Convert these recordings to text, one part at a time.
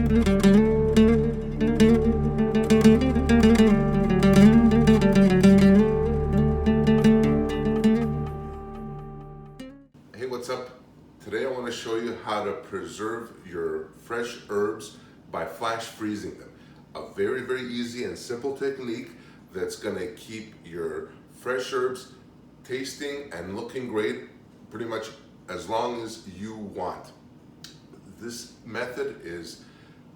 Hey, what's up? Today I want to show you how to preserve your fresh herbs by flash freezing them. A very, very easy and simple technique that's going to keep your fresh herbs tasting and looking great pretty much as long as you want. This method is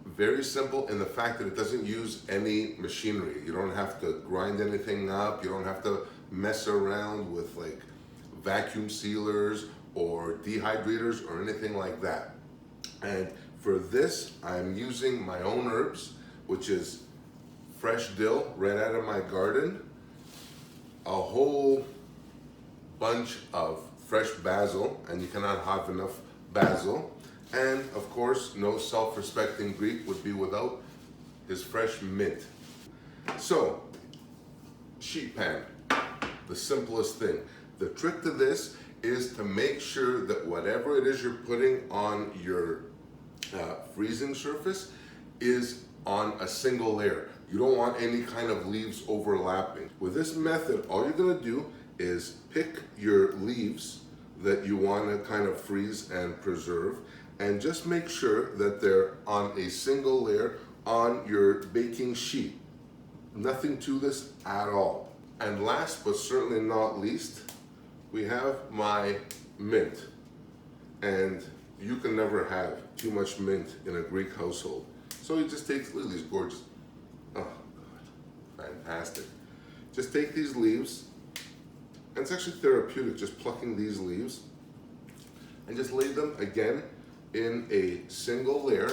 very simple in the fact that it doesn't use any machinery. You don't have to grind anything up. You don't have to mess around with like vacuum sealers or dehydrators or anything like that. And for this, I'm using my own herbs, which is fresh dill right out of my garden, a whole bunch of fresh basil, and you cannot have enough basil, and of course, no self-respecting Greek would be without his fresh mint. So, sheet pan, the simplest thing. The trick to this is to make sure that whatever it is you're putting on your freezing surface is on a single layer. You don't want any kind of leaves overlapping. With this method, all you're gonna do is pick your leaves that you wanna kind of freeze and preserve, and just make sure that they're on a single layer on your baking sheet. Nothing to this at all. And last but certainly not least, we have my mint. And you can never have too much mint in a Greek household. So you just take, look at these gorgeous, oh God, fantastic. Just take these leaves, and it's actually therapeutic just plucking these leaves, and just lay them again in a single layer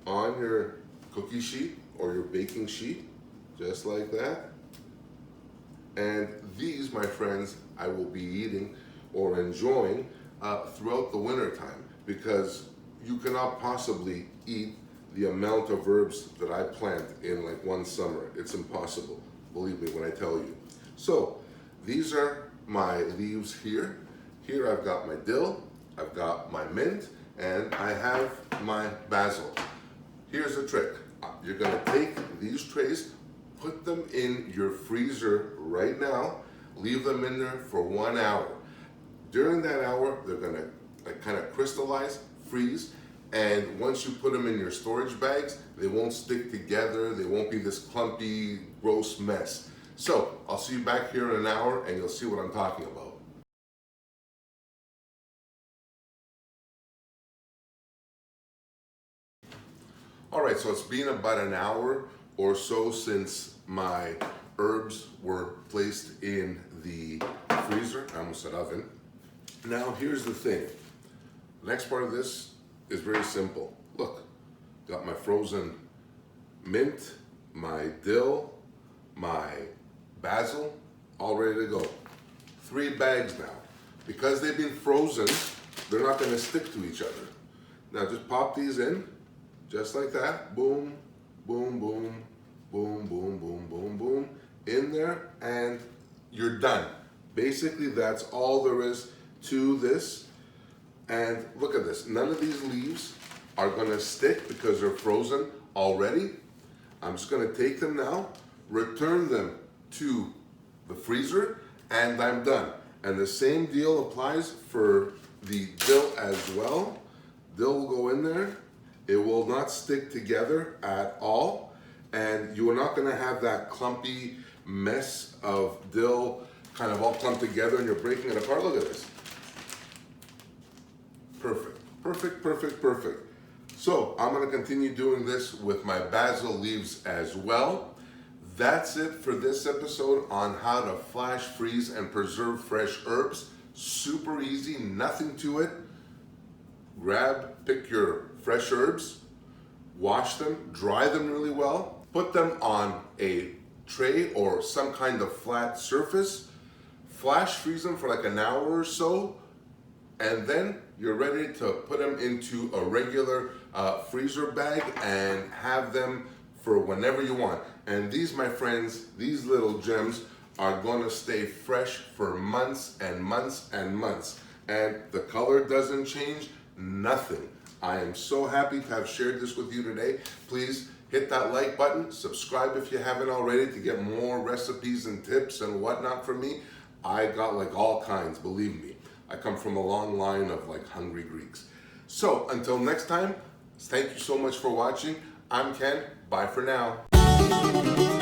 on your cookie sheet or your baking sheet, just like that. And these, my friends, I will be eating or enjoying throughout the winter time, because you cannot possibly eat the amount of herbs that I plant in like one summer. It's impossible, believe me when I tell you. So these are my leaves here. Here I've got my dill, I've got my mint, and I have my basil. Here's the trick. You're gonna take these trays, put them in your freezer right now, leave them in there for 1 hour. During that hour, they're gonna kind of crystallize, freeze, and once you put them in your storage bags, they won't stick together, they won't be this clumpy, gross mess. So, I'll see you back here in an hour and you'll see what I'm talking about. All right, so it's been about an hour or so since my herbs were placed in the freezer. I almost said oven. Now, here's the thing. The next part of this is very simple. Look, got my frozen mint, my dill, my basil, all ready to go. 3 bags now. Because they've been frozen, they're not gonna stick to each other. Now just pop these in, just like that. Boom, boom, boom, boom, boom, boom, boom, boom. In there, and you're done. Basically, that's all there is to this. And look at this. None of these leaves are gonna stick because they're frozen already. I'm just gonna take them now, return them to the freezer, and I'm done. And the same deal applies for the dill as well. Dill will go in there. It will not stick together at all. And you are not gonna have that clumpy mess of dill kind of all clumped together and you're breaking it apart. Look at this. Perfect, perfect, perfect, perfect. So I'm gonna continue doing this with my basil leaves as well. That's it for this episode on how to flash freeze and preserve fresh herbs. Super easy, nothing to it. Pick your fresh herbs, wash them, dry them really well, put them on a tray or some kind of flat surface, flash freeze them for like an hour or so, and then you're ready to put them into a regular freezer bag and have them for whenever you want. And these, my friends, these little gems are gonna stay fresh for months and months and months. And the color doesn't change, nothing. I am so happy to have shared this with you today. Please hit that like button, subscribe if you haven't already to get more recipes and tips and whatnot from me. I got like all kinds, believe me. I come from a long line of like hungry Greeks. So until next time, thank you so much for watching. I'm Ken, bye for now.